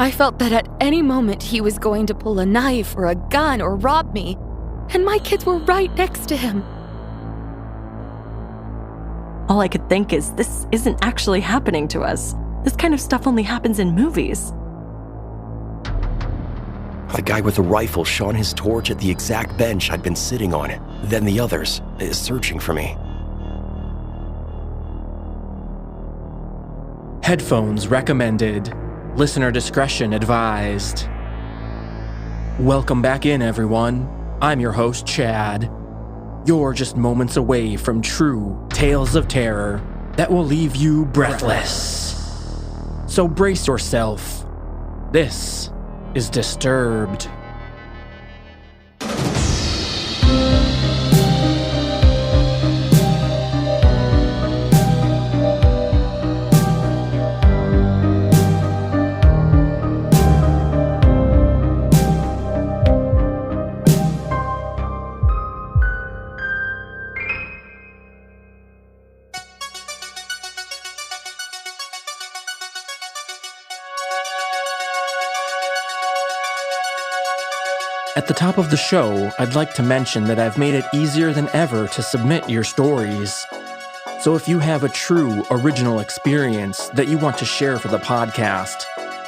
I felt that at any moment he was going to pull a knife or a gun or rob me, and my kids were right next to him. All I could think is, this isn't actually happening to us. This kind of stuff only happens in movies. The guy with the rifle shone his torch at the exact bench I'd been sitting on. Then the others, searching for me. Headphones recommended. Listener discretion advised. Welcome back in, everyone. I'm your host, Chad. You're just moments away from true tales of terror that will leave you breathless. So brace yourself. This is Disturbed. At the top of the show, I'd like to mention that I've made it easier than ever to submit your stories. So if you have a true, original experience that you want to share for the podcast,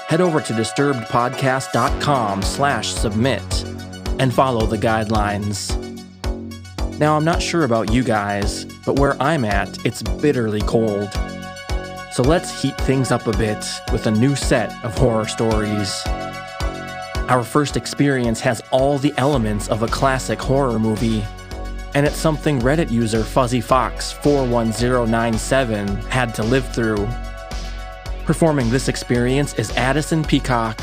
head over to disturbedpodcast.com/submit and follow the guidelines. Now, I'm not sure about you guys, but where I'm at, it's bitterly cold. So let's heat things up a bit with a new set of horror stories. Our first experience has all the elements of a classic horror movie, and it's something Reddit user FuzzyFox41097 had to live through. Performing this experience is Addison Peacock.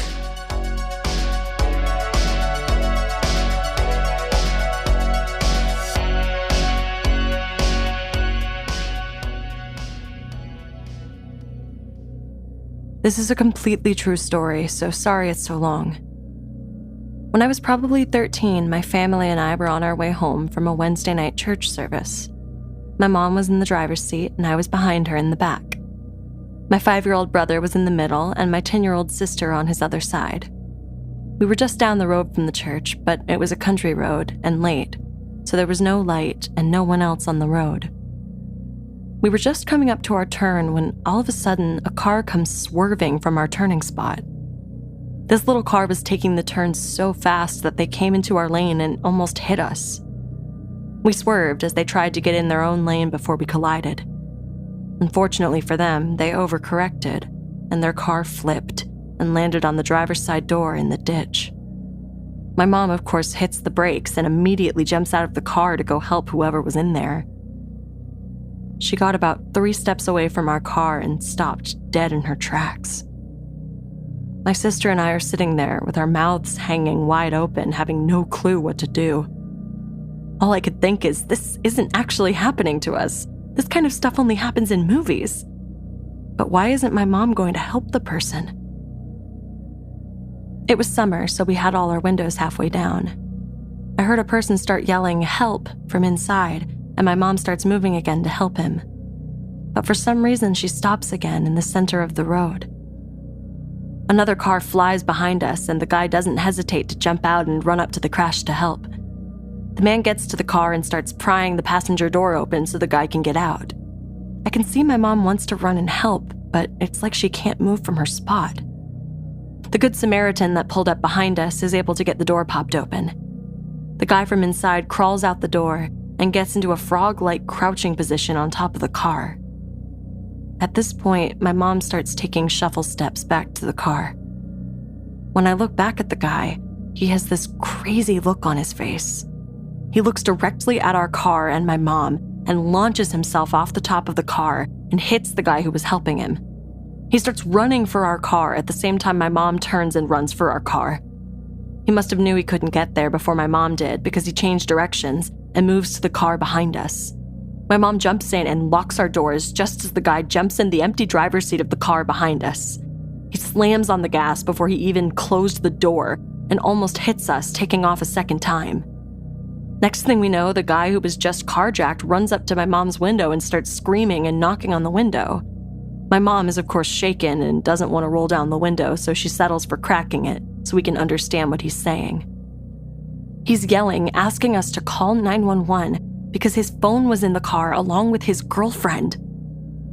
This is a completely true story, so sorry it's so long. When I was probably 13, my family and I were on our way home from a Wednesday night church service. My mom was in the driver's seat and I was behind her in the back. My 5-year-old brother was in the middle and my 10-year-old sister on his other side. We were just down the road from the church, but it was a country road and late, so there was no light and no one else on the road. We were just coming up to our turn when all of a sudden a car comes swerving from our turning spot. This little car was taking the turns so fast that they came into our lane and almost hit us. We swerved as they tried to get in their own lane before we collided. Unfortunately for them, they overcorrected, and their car flipped and landed on the driver's side door in the ditch. My mom, of course, hits the brakes and immediately jumps out of the car to go help whoever was in there. She got about 3 steps away from our car and stopped dead in her tracks. My sister and I are sitting there with our mouths hanging wide open, having no clue what to do. All I could think is, this isn't actually happening to us. This kind of stuff only happens in movies. But why isn't my mom going to help the person? It was summer, so we had all our windows halfway down. I heard a person start yelling, "Help," from inside, and my mom starts moving again to help him. But for some reason, she stops again in the center of the road. Another car flies behind us, and the guy doesn't hesitate to jump out and run up to the crash to help. The man gets to the car and starts prying the passenger door open so the guy can get out. I can see my mom wants to run and help, but it's like she can't move from her spot. The Good Samaritan that pulled up behind us is able to get the door popped open. The guy from inside crawls out the door and gets into a frog-like crouching position on top of the car. At this point, my mom starts taking shuffle steps back to the car. When I look back at the guy, he has this crazy look on his face. He looks directly at our car and my mom and launches himself off the top of the car and hits the guy who was helping him. He starts running for our car at the same time my mom turns and runs for our car. He must have knew he couldn't get there before my mom did because he changed directions and moves to the car behind us. My mom jumps in and locks our doors just as the guy jumps in the empty driver's seat of the car behind us. He slams on the gas before he even closed the door and almost hits us, taking off a second time. Next thing we know, the guy who was just carjacked runs up to my mom's window and starts screaming and knocking on the window. My mom is, of course, shaken and doesn't want to roll down the window, so she settles for cracking it so we can understand what he's saying. He's yelling, asking us to call 911 because his phone was in the car along with his girlfriend.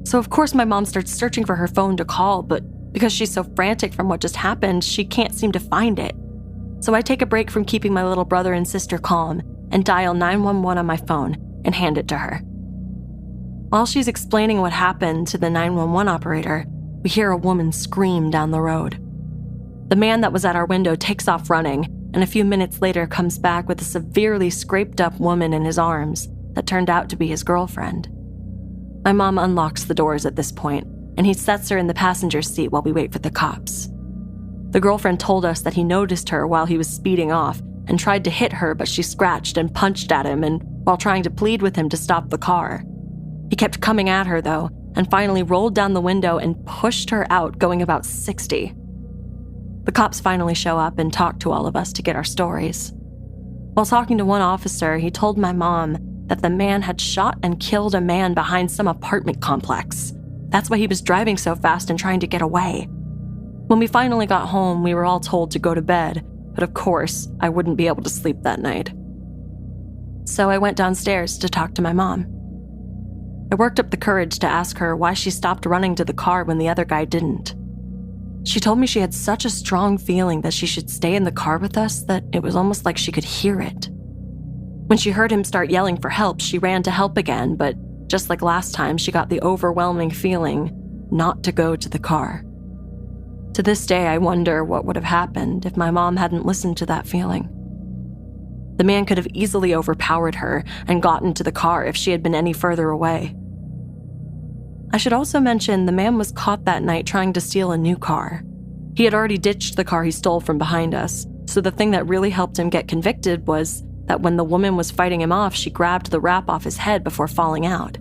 So, of course, my mom starts searching for her phone to call, but because she's so frantic from what just happened, she can't seem to find it. So I take a break from keeping my little brother and sister calm and dial 911 on my phone and hand it to her. While she's explaining what happened to the 911 operator, we hear a woman scream down the road. The man that was at our window takes off running, and a few minutes later comes back with a severely scraped up woman in his arms that turned out to be his girlfriend. My mom unlocks the doors at this point, and he sets her in the passenger seat while we wait for the cops. The girlfriend told us that he noticed her while he was speeding off and tried to hit her, but she scratched and punched at him and while trying to plead with him to stop the car. He kept coming at her, though, and finally rolled down the window and pushed her out, going about 60. The cops finally show up and talk to all of us to get our stories. While talking to one officer, he told my mom that the man had shot and killed a man behind some apartment complex. That's why he was driving so fast and trying to get away. When we finally got home, we were all told to go to bed, but of course, I wouldn't be able to sleep that night. So I went downstairs to talk to my mom. I worked up the courage to ask her why she stopped running to the car when the other guy didn't. She told me she had such a strong feeling that she should stay in the car with us that it was almost like she could hear it. When she heard him start yelling for help, she ran to help again, but just like last time, she got the overwhelming feeling not to go to the car. To this day, I wonder what would have happened if my mom hadn't listened to that feeling. The man could have easily overpowered her and gotten to the car if she had been any further away. I should also mention the man was caught that night trying to steal a new car. He had already ditched the car he stole from behind us, so the thing that really helped him get convicted was that when the woman was fighting him off, she grabbed the wrap off his head before falling out.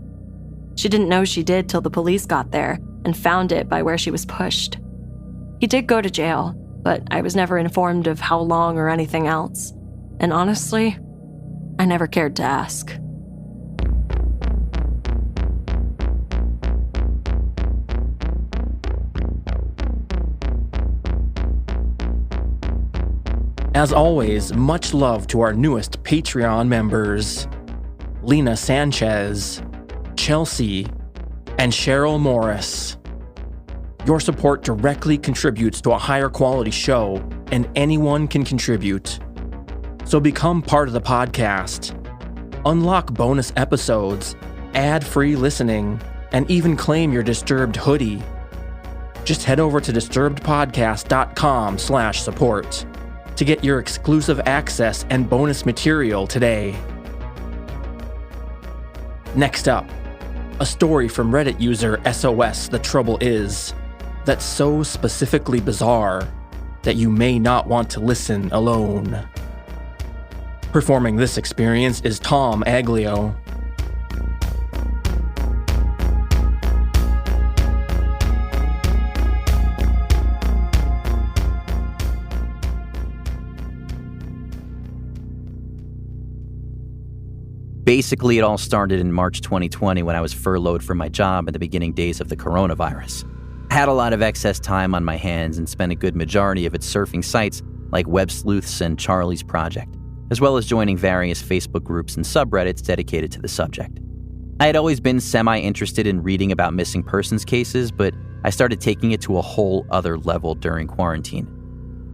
She didn't know she did till the police got there and found it by where she was pushed. He did go to jail, but I was never informed of how long or anything else. And honestly, I never cared to ask. As always, much love to our newest Patreon members, Lena Sanchez, Chelsea, and Cheryl Morris. Your support directly contributes to a higher quality show, and anyone can contribute. So become part of the podcast, unlock bonus episodes, ad-free listening, and even claim your Disturbed hoodie. Just head over to disturbedpodcast.com/support to get your exclusive access and bonus material today. Next up, a story from Reddit user SOS The Trouble Is, that's so specifically bizarre that you may not want to listen alone. Performing this experience is Tom Aglio. Basically, it all started in March 2020 when I was furloughed from my job at the beginning days of the coronavirus. I had a lot of excess time on my hands and spent a good majority of it surfing sites like Web Sleuths and Charlie's Project, as well as joining various Facebook groups and subreddits dedicated to the subject. I had always been semi-interested in reading about missing persons cases, but I started taking it to a whole other level during quarantine.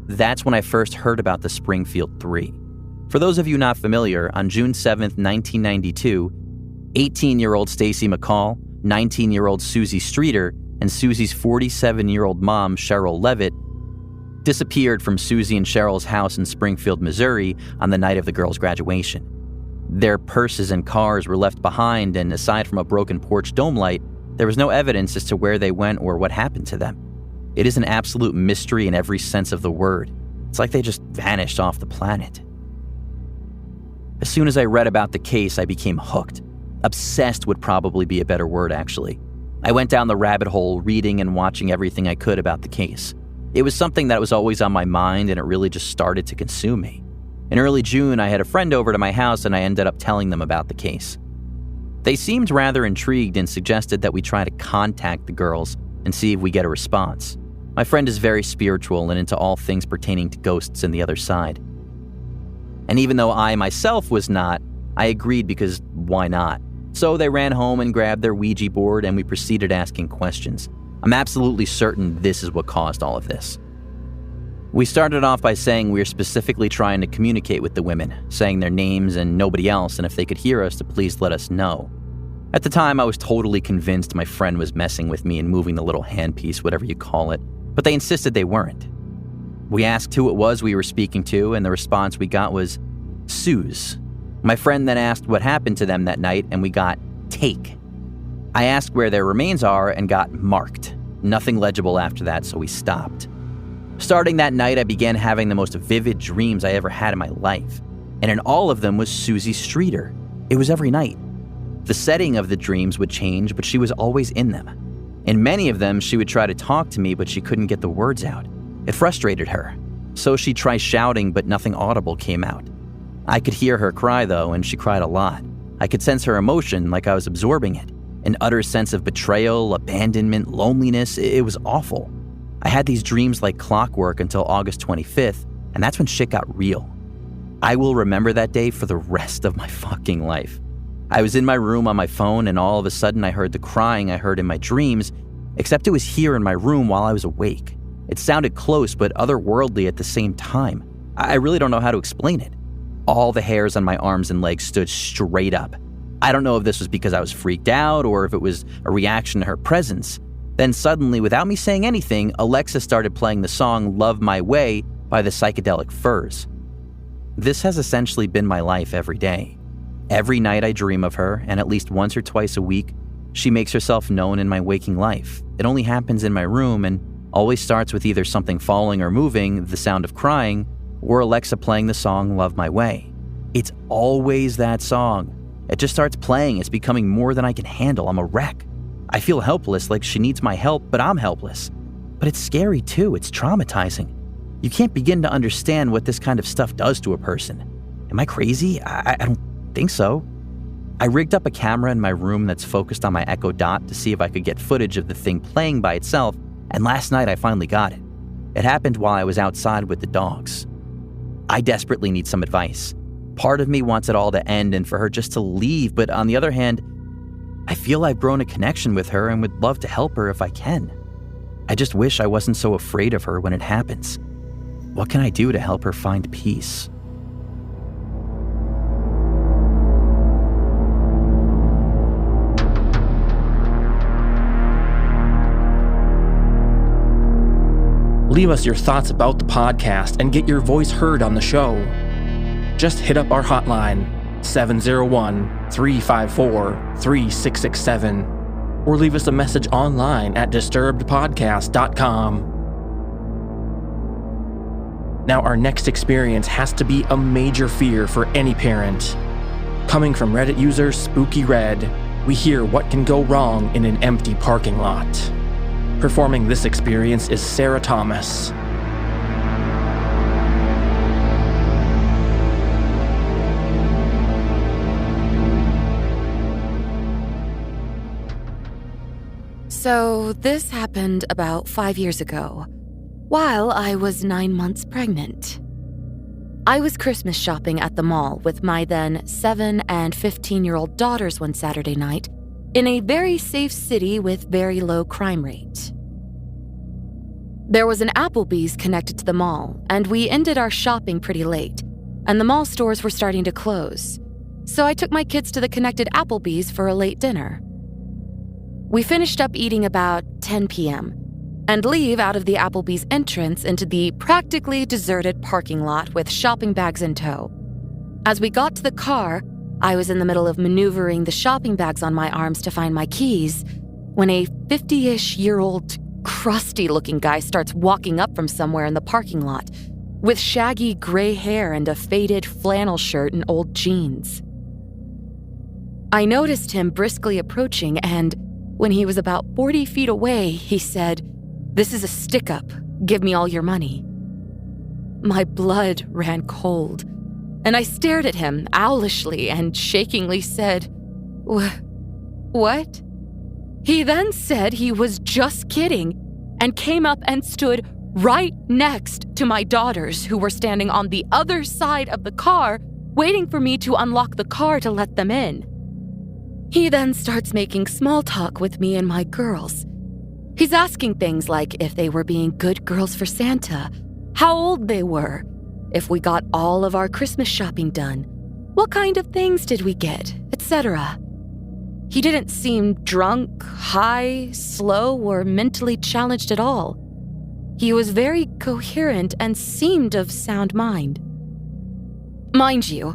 That's when I first heard about the Springfield 3. For those of you not familiar, on June 7th, 1992, 18-year-old Stacy McCall, 19-year-old Susie Streeter, and Susie's 47-year-old mom, Cheryl Levitt, disappeared from Susie and Cheryl's house in Springfield, Missouri on the night of the girls' graduation. Their purses and cars were left behind, and aside from a broken porch dome light, there was no evidence as to where they went or what happened to them. It is an absolute mystery in every sense of the word. It's like they just vanished off the planet. As soon as I read about the case, I became hooked. Obsessed would probably be a better word, actually. I went down the rabbit hole, reading and watching everything I could about the case. It was something that was always on my mind, and it really just started to consume me. In early June, I had a friend over to my house, and I ended up telling them about the case. They seemed rather intrigued and suggested that we try to contact the girls and see if we get a response. My friend is very spiritual and into all things pertaining to ghosts and the other side. And even though I myself was not, I agreed because why not? So they ran home and grabbed their Ouija board and we proceeded asking questions. I'm absolutely certain this is what caused all of this. We started off by saying we were specifically trying to communicate with the women, saying their names and nobody else, and if they could hear us to please let us know. At the time, I was totally convinced my friend was messing with me and moving the little handpiece, whatever you call it, but they insisted they weren't. We asked who it was we were speaking to, and the response we got was, Suze. My friend then asked what happened to them that night, and we got, take. I asked where their remains are and got marked. Nothing legible after that, so we stopped. Starting that night, I began having the most vivid dreams I ever had in my life, and in all of them was Susie Streeter. It was every night. The setting of the dreams would change, but she was always in them. In many of them, she would try to talk to me, but she couldn't get the words out. It frustrated her. So she tried shouting, but nothing audible came out. I could hear her cry, though, and she cried a lot. I could sense her emotion like I was absorbing it. An utter sense of betrayal, abandonment, loneliness. It was awful. I had these dreams like clockwork until August 25th, and that's when shit got real. I will remember that day for the rest of my fucking life. I was in my room on my phone, and all of a sudden I heard the crying I heard in my dreams, except it was here in my room while I was awake. It sounded close but otherworldly at the same time. I really don't know how to explain it. All the hairs on my arms and legs stood straight up. I don't know if this was because I was freaked out or if it was a reaction to her presence. Then suddenly, without me saying anything, Alexa started playing the song Love My Way by the Psychedelic Furs. This has essentially been my life every day. Every night I dream of her, and at least once or twice a week, she makes herself known in my waking life. It only happens in my room and always starts with either something falling or moving, the sound of crying, or Alexa playing the song Love My Way. It's always that song. It just starts playing. It's becoming more than I can handle. I'm a wreck. I feel helpless, like she needs my help, but I'm helpless. But it's scary too. It's traumatizing. You can't begin to understand what this kind of stuff does to a person. Am I crazy? I don't think so. I rigged up a camera in my room that's focused on my Echo Dot to see if I could get footage of the thing playing by itself, and last night I finally got it. It happened while I was outside with the dogs. I desperately need some advice. Part of me wants it all to end and for her just to leave, but on the other hand, I feel I've grown a connection with her and would love to help her if I can. I just wish I wasn't so afraid of her when it happens. What can I do to help her find peace? Leave us your thoughts about the podcast and get your voice heard on the show. Just hit up our hotline, 701-354-3667, or leave us a message online at disturbedpodcast.com. Now, our next experience has to be a major fear for any parent. Coming from Reddit user Spooky Red, we hear what can go wrong in an empty parking lot. Performing this experience is Sarah Thomas. So this happened about 5 years ago, while I was 9 months pregnant. I was Christmas shopping at the mall with my then 7 and 15-year-old daughters one Saturday night in a very safe city with very low crime rate. There was an Applebee's connected to the mall, and we ended our shopping pretty late, and the mall stores were starting to close. So I took my kids to the connected Applebee's for a late dinner. We finished up eating about 10 p.m. and leave out of the Applebee's entrance into the practically deserted parking lot with shopping bags in tow. As we got to the car, I was in the middle of maneuvering the shopping bags on my arms to find my keys when a 50-ish-year-old, crusty-looking guy starts walking up from somewhere in the parking lot with shaggy gray hair and a faded flannel shirt and old jeans. I noticed him briskly approaching, and when he was about 40 feet away, he said, "This is a stick-up. Give me all your money." My blood ran cold, and I stared at him owlishly and shakingly said, "What?" He then said he was just kidding and came up and stood right next to my daughters, who were standing on the other side of the car, waiting for me to unlock the car to let them in. He then starts making small talk with me and my girls. He's asking things like if they were being good girls for Santa, how old they were, if we got all of our Christmas shopping done, what kind of things did we get, etc. He didn't seem drunk, high, slow, or mentally challenged at all. He was very coherent and seemed of sound mind. Mind you,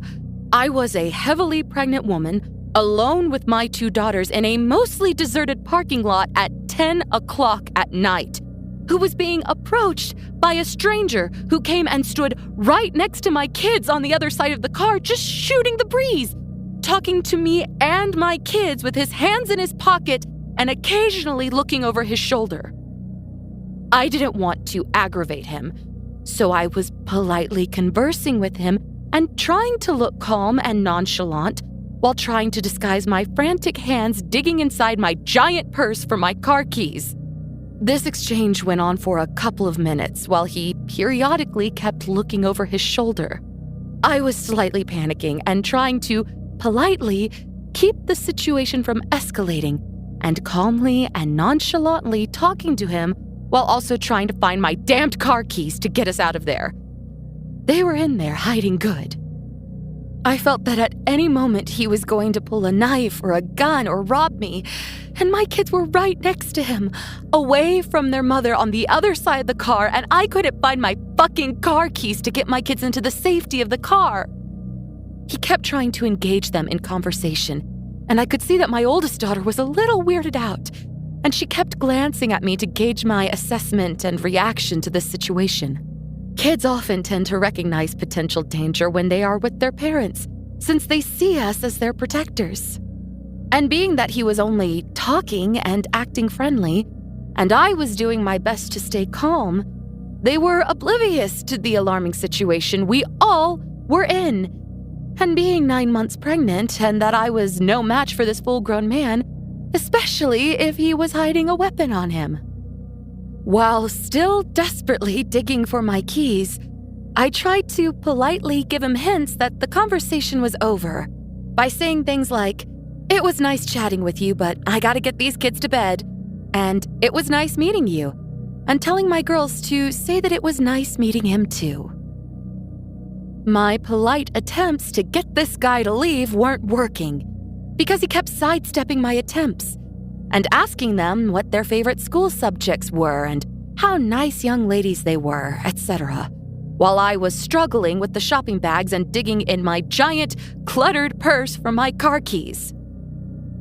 I was a heavily pregnant woman, alone with my 2 daughters in a mostly deserted parking lot at 10 o'clock at night, who was being approached by a stranger who came and stood right next to my kids on the other side of the car, just shooting the breeze, talking to me and my kids with his hands in his pocket and occasionally looking over his shoulder. I didn't want to aggravate him, so I was politely conversing with him and trying to look calm and nonchalant while trying to disguise my frantic hands digging inside my giant purse for my car keys. This exchange went on for a couple of minutes while he periodically kept looking over his shoulder. I was slightly panicking and trying to politely keep the situation from escalating and calmly and nonchalantly talking to him while also trying to find my damned car keys to get us out of there. They were in there hiding good. I felt that at any moment he was going to pull a knife or a gun or rob me, and my kids were right next to him, away from their mother on the other side of the car, and I couldn't find my fucking car keys to get my kids into the safety of the car. He kept trying to engage them in conversation, and I could see that my oldest daughter was a little weirded out, and she kept glancing at me to gauge my assessment and reaction to the situation. Kids often tend to recognize potential danger when they are with their parents, since they see us as their protectors. And being that he was only talking and acting friendly, and I was doing my best to stay calm, they were oblivious to the alarming situation we all were in. And being 9 months pregnant, and that I was no match for this full-grown man, especially if he was hiding a weapon on him. While still desperately digging for my keys, I tried to politely give him hints that the conversation was over by saying things like, "It was nice chatting with you, but I gotta get these kids to bed," and "It was nice meeting you," and telling my girls to say that it was nice meeting him too. My polite attempts to get this guy to leave weren't working because he kept sidestepping my attempts and asking them what their favorite school subjects were and how nice young ladies they were, etc., while I was struggling with the shopping bags and digging in my giant, cluttered purse for my car keys.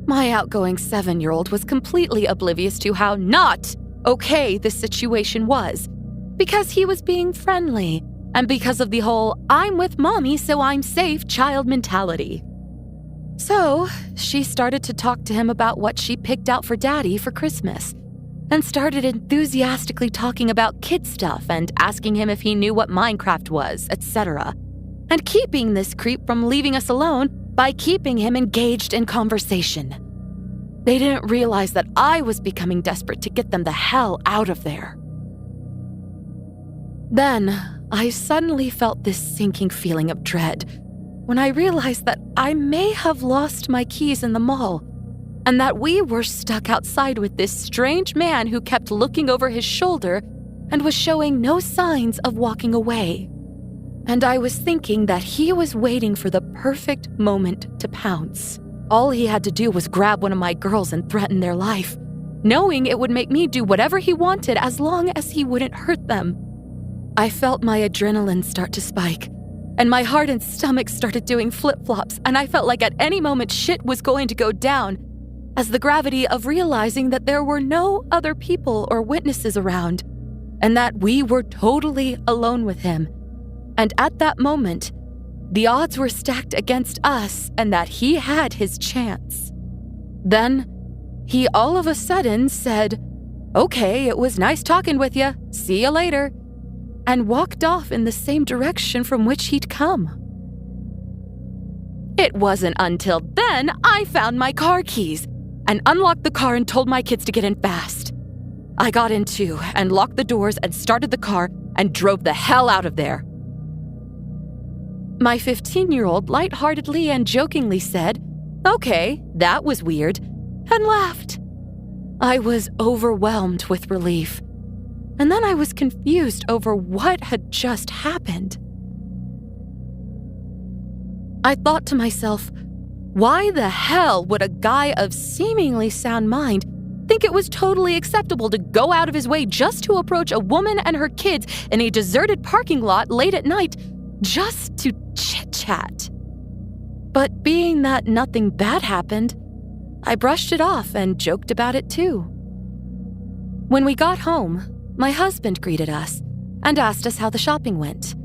My outgoing 7-year-old was completely oblivious to how not okay this situation was, because he was being friendly and because of the whole "I'm with mommy so I'm safe" child mentality. So, she started to talk to him about what she picked out for Daddy for Christmas, and started enthusiastically talking about kid stuff and asking him if he knew what Minecraft was, etc., and keeping this creep from leaving us alone by keeping him engaged in conversation. They didn't realize that I was becoming desperate to get them the hell out of there. Then, I suddenly felt this sinking feeling of dread when I realized that I may have lost my keys in the mall, and that we were stuck outside with this strange man who kept looking over his shoulder and was showing no signs of walking away. And I was thinking that he was waiting for the perfect moment to pounce. All he had to do was grab one of my girls and threaten their life, knowing it would make me do whatever he wanted as long as he wouldn't hurt them. I felt my adrenaline start to spike, and my heart and stomach started doing flip-flops, and I felt like at any moment shit was going to go down, as the gravity of realizing that there were no other people or witnesses around, and that we were totally alone with him. And at that moment, the odds were stacked against us and that he had his chance. Then, he all of a sudden said, "Okay, it was nice talking with you. See you later," and walked off in the same direction from which he'd come. It wasn't until then I found my car keys, and unlocked the car and told my kids to get in fast. I got in too and locked the doors and started the car and drove the hell out of there. My 15-year-old lightheartedly and jokingly said, "Okay, that was weird," and laughed. I was overwhelmed with relief, and then I was confused over what had just happened. I thought to myself, why the hell would a guy of seemingly sound mind think it was totally acceptable to go out of his way just to approach a woman and her kids in a deserted parking lot late at night just to chit-chat? But being that nothing bad happened, I brushed it off and joked about it too. When we got home, my husband greeted us and asked us how the shopping went.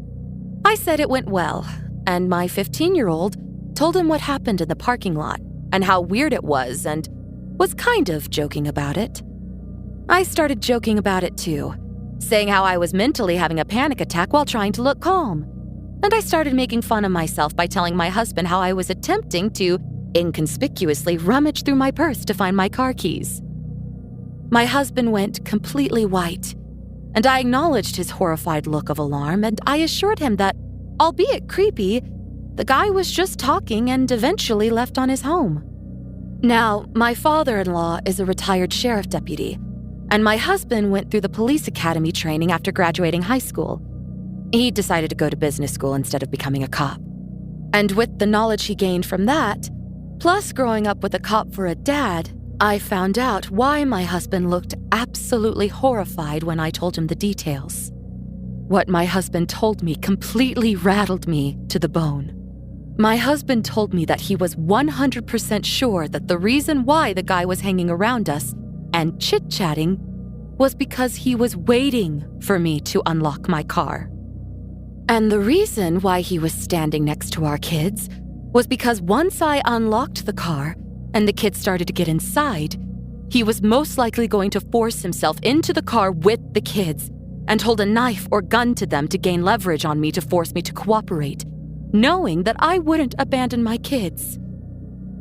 I said it went well, and my 15-year-old told him what happened in the parking lot and how weird it was and was kind of joking about it. I started joking about it too, saying how I was mentally having a panic attack while trying to look calm. And I started making fun of myself by telling my husband how I was attempting to inconspicuously rummage through my purse to find my car keys. My husband went completely white, and I acknowledged his horrified look of alarm, and I assured him that, albeit creepy, the guy was just talking and eventually left on his home. Now, my father-in-law is a retired sheriff deputy, and my husband went through the police academy training after graduating high school. He decided to go to business school instead of becoming a cop. And with the knowledge he gained from that, plus growing up with a cop for a dad, I found out why my husband looked absolutely horrified when I told him the details. What my husband told me completely rattled me to the bone. My husband told me that he was 100% sure that the reason why the guy was hanging around us and chit-chatting was because he was waiting for me to unlock my car. And the reason why he was standing next to our kids was because once I unlocked the car and the kids started to get inside, he was most likely going to force himself into the car with the kids and hold a knife or gun to them to gain leverage on me to force me to cooperate, knowing that I wouldn't abandon my kids.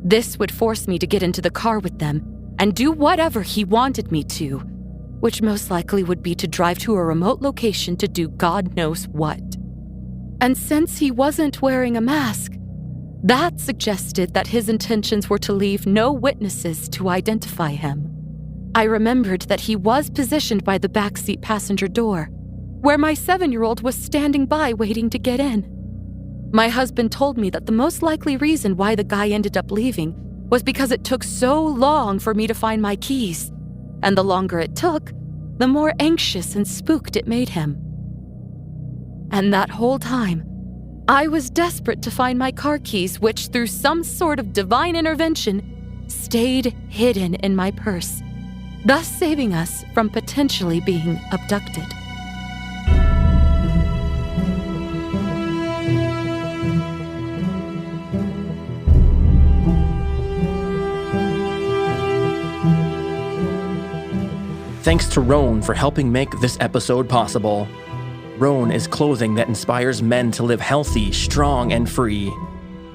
This would force me to get into the car with them and do whatever he wanted me to, which most likely would be to drive to a remote location to do God knows what. And since he wasn't wearing a mask, that suggested that his intentions were to leave no witnesses to identify him. I remembered that he was positioned by the backseat passenger door, where my 7-year-old was standing by waiting to get in. My husband told me that the most likely reason why the guy ended up leaving was because it took so long for me to find my keys, and the longer it took, the more anxious and spooked it made him. And that whole time, I was desperate to find my car keys, which through some sort of divine intervention, stayed hidden in my purse, thus saving us from potentially being abducted. Thanks to Roan for helping make this episode possible. Roan is clothing that inspires men to live healthy, strong, and free.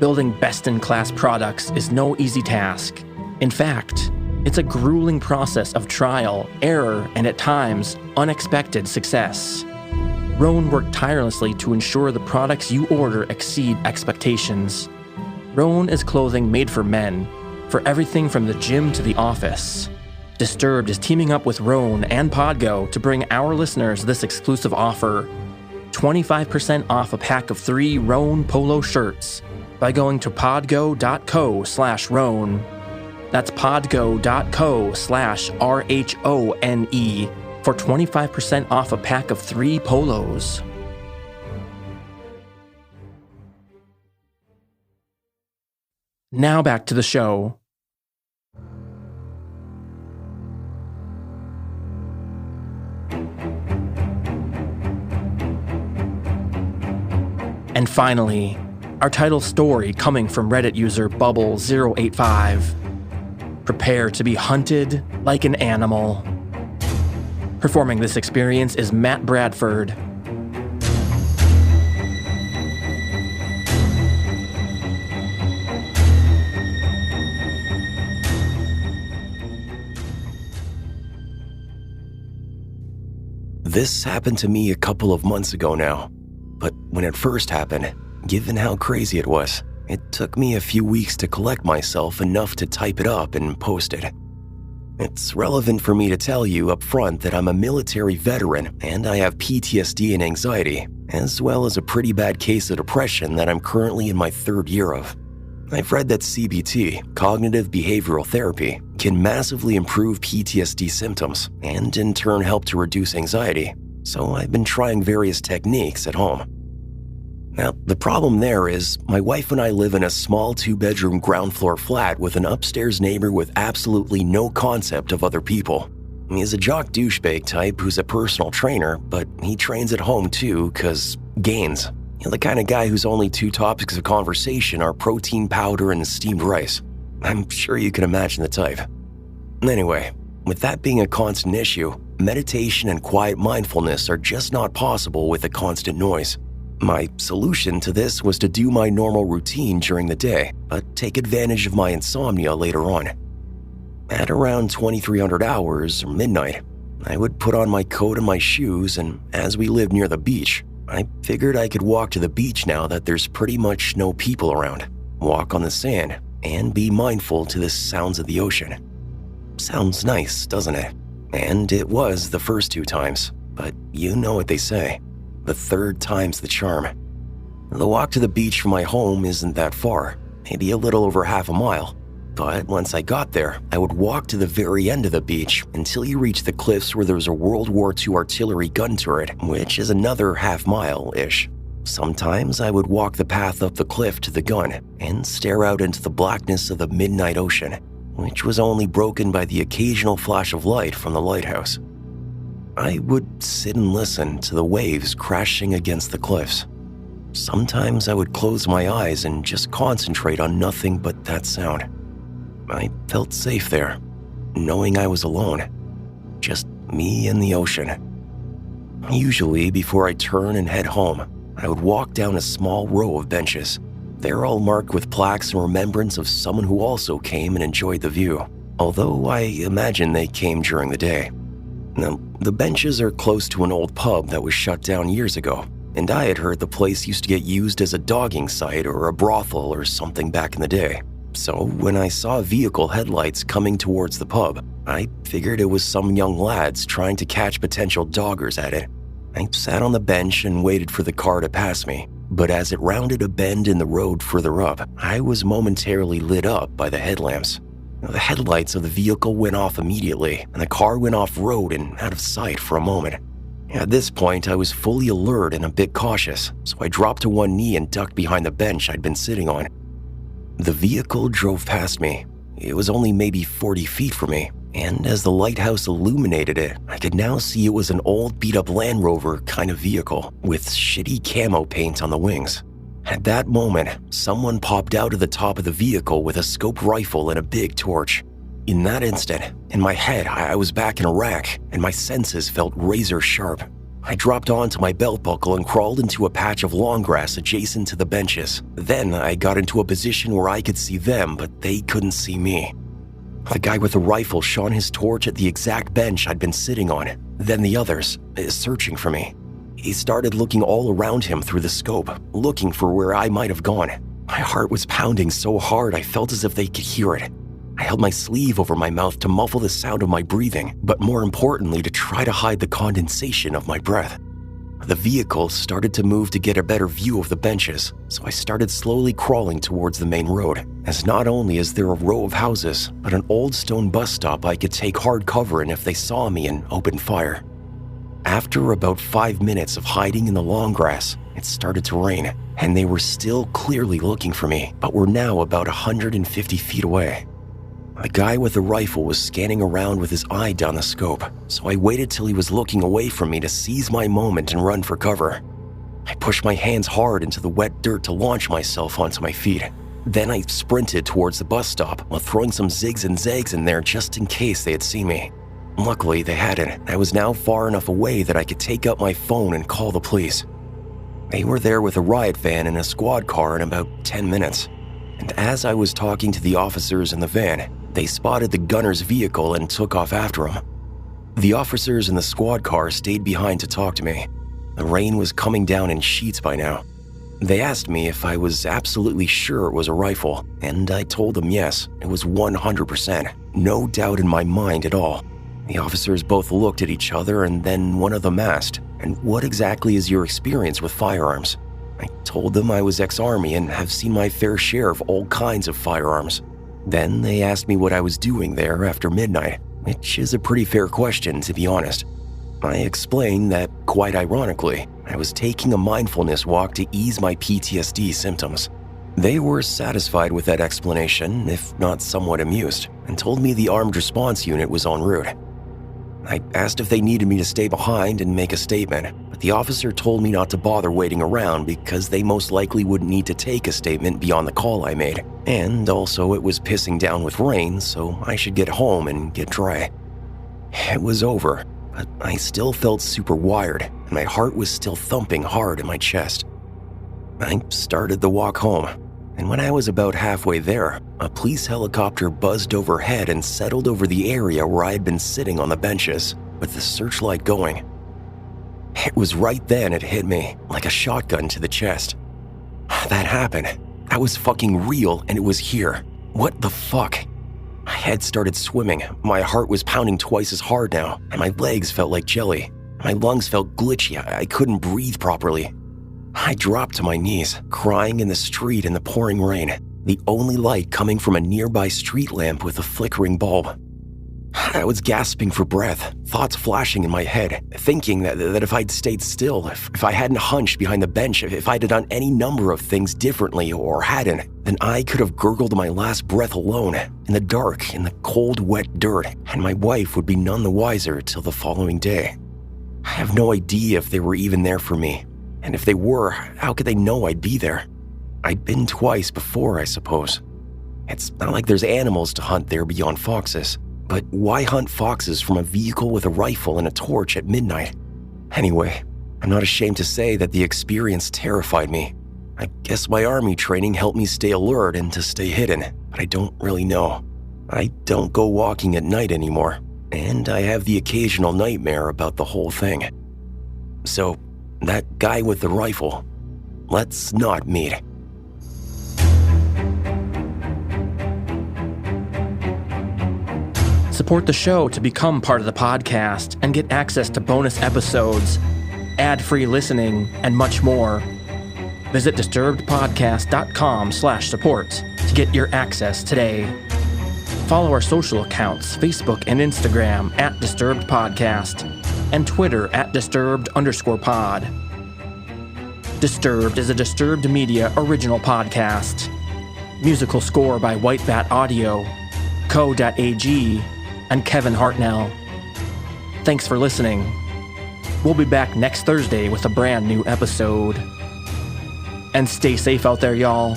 Building best-in-class products is no easy task. In fact, it's a grueling process of trial, error, and at times, unexpected success. Roan worked tirelessly to ensure the products you order exceed expectations. Roan is clothing made for men, for everything from the gym to the office. Disturbed is teaming up with Roan and Podgo to bring our listeners this exclusive offer: 25% off a pack of 3 Roan polo shirts by going to podgo.co/Roan. That's podgo.co/RHONE for 25% off a pack of 3 polos. Now back to the show. And finally, our title story coming from Reddit user Bubble085. Prepare to be hunted like an animal. Performing this experience is Matt Bradford. This happened to me a couple of months ago now, but when it first happened, given how crazy it was, it took me a few weeks to collect myself enough to type it up and post it. It's relevant for me to tell you up front that I'm a military veteran and I have PTSD and anxiety, as well as a pretty bad case of depression that I'm currently in my 3rd year of. I've read that CBT, cognitive behavioral therapy, can massively improve PTSD symptoms and in turn help to reduce anxiety, so I've been trying various techniques at home. Now, the problem there is my wife and I live in a small 2-bedroom ground floor flat with an upstairs neighbor with absolutely no concept of other people. He's a jock douchebag type who's a personal trainer, but he trains at home too, 'cause gains. The kind of guy whose only 2 topics of conversation are protein powder and steamed rice. I'm sure you can imagine the type. Anyway, with that being a constant issue, meditation and quiet mindfulness are just not possible with the constant noise. My solution to this was to do my normal routine during the day, but take advantage of my insomnia later on. At around 2300 hours or midnight, I would put on my coat and my shoes, and as we lived near the beach, I figured I could walk to the beach now that there's pretty much no people around, walk on the sand, and be mindful to the sounds of the ocean. Sounds nice, doesn't it? And it was the first 2 times, but you know what they say. The 3rd time's the charm. The walk to the beach from my home isn't that far, maybe a little over half a mile. But once I got there, I would walk to the very end of the beach until you reach the cliffs where there's a World War II artillery gun turret, which is another half mile-ish. Sometimes I would walk the path up the cliff to the gun and stare out into the blackness of the midnight ocean, which was only broken by the occasional flash of light from the lighthouse. I would sit and listen to the waves crashing against the cliffs. Sometimes I would close my eyes and just concentrate on nothing but that sound. I felt safe there, knowing I was alone. Just me and the ocean. Usually, before I turn and head home, I would walk down a small row of benches. They're all marked with plaques in remembrance of someone who also came and enjoyed the view, although I imagine they came during the day. Now, the benches are close to an old pub that was shut down years ago, and I had heard the place used to get used as a dogging site or a brothel or something back in the day. So when I saw vehicle headlights coming towards the pub, I figured it was some young lads trying to catch potential doggers at it. I sat on the bench and waited for the car to pass me, but as it rounded a bend in the road further up, I was momentarily lit up by the headlamps. The headlights of the vehicle went off immediately, and the car went off-road and out of sight for a moment. At this point, I was fully alert and a bit cautious, so I dropped to one knee and ducked behind the bench I'd been sitting on. The vehicle drove past me. It was only maybe 40 feet from me, and as the lighthouse illuminated it, I could now see it was an old beat-up Land Rover kind of vehicle with shitty camo paint on the wings. At that moment, someone popped out of the top of the vehicle with a scoped rifle and a big torch. In that instant, in my head, I was back in Iraq, and my senses felt razor sharp. I dropped onto my belt buckle and crawled into a patch of long grass adjacent to the benches. Then I got into a position where I could see them, but they couldn't see me. The guy with the rifle shone his torch at the exact bench I'd been sitting on, then the others, searching for me. He started looking all around him through the scope, looking for where I might have gone. My heart was pounding so hard I felt as if they could hear it. I held my sleeve over my mouth to muffle the sound of my breathing, but more importantly to try to hide the condensation of my breath. The vehicle started to move to get a better view of the benches, so I started slowly crawling towards the main road, as not only is there a row of houses, but an old stone bus stop I could take hard cover in if they saw me and opened fire. After about 5 minutes of hiding in the long grass, it started to rain, and they were still clearly looking for me, but were now about 150 feet away. The guy with the rifle was scanning around with his eye down the scope, so I waited till he was looking away from me to seize my moment and run for cover. I pushed my hands hard into the wet dirt to launch myself onto my feet. Then I sprinted towards the bus stop while throwing some zigs and zags in there just in case they had seen me. Luckily, they hadn't. I was now far enough away that I could take up my phone and call the police. They were there with a riot van and a squad car in about 10 minutes. And as I was talking to the officers in the van, they spotted the gunner's vehicle and took off after him. The officers in the squad car stayed behind to talk to me. The rain was coming down in sheets by now. They asked me if I was absolutely sure it was a rifle, and I told them yes, it was 100%. No doubt in my mind at all. The officers both looked at each other, and then one of them asked, "And what exactly is your experience with firearms?" I told them I was ex-Army and have seen my fair share of all kinds of firearms. Then they asked me what I was doing there after midnight, which is a pretty fair question, to be honest. I explained that, quite ironically, I was taking a mindfulness walk to ease my PTSD symptoms. They were satisfied with that explanation, if not somewhat amused, and told me the armed response unit was en route. I asked if they needed me to stay behind and make a statement, but the officer told me not to bother waiting around because they most likely wouldn't need to take a statement beyond the call I made, and also it was pissing down with rain, so I should get home and get dry. It was over, but I still felt super wired, and my heart was still thumping hard in my chest. I started the walk home, and when I was about halfway there, a police helicopter buzzed overhead and settled over the area where I had been sitting on the benches, with the searchlight going. It was right then it hit me, like a shotgun to the chest. That happened. That was fucking real, and it was here. What the fuck? My head started swimming, my heart was pounding twice as hard now, and my legs felt like jelly. My lungs felt glitchy, I couldn't breathe properly. I dropped to my knees, crying in the street in the pouring rain, the only light coming from a nearby street lamp with a flickering bulb. I was gasping for breath, thoughts flashing in my head, thinking that if I'd stayed still, if I hadn't hunched behind the bench, if I'd done any number of things differently or hadn't, then I could have gurgled my last breath alone, in the dark, in the cold, wet dirt, and my wife would be none the wiser till the following day. I have no idea if they were even there for me, and if they were, how could they know I'd be there? I'd been twice before, I suppose. It's not like there's animals to hunt there beyond foxes. But why hunt foxes from a vehicle with a rifle and a torch at midnight? Anyway, I'm not ashamed to say that the experience terrified me. I guess my Army training helped me stay alert and to stay hidden, but I don't really know. I don't go walking at night anymore, and I have the occasional nightmare about the whole thing. So, that guy with the rifle, let's not meet. Support the show to become part of the podcast and get access to bonus episodes, ad-free listening, and much more. Visit disturbedpodcast.com/support to get your access today. Follow our social accounts, Facebook and Instagram @DisturbedPodcast and Twitter @Disturbed_pod. Disturbed is a Disturbed Media original podcast. Musical score by White Bat Audio, CO.AG, and Kevin Hartnell. Thanks for listening. We'll be back next Thursday with a brand new episode. And stay safe out there, y'all.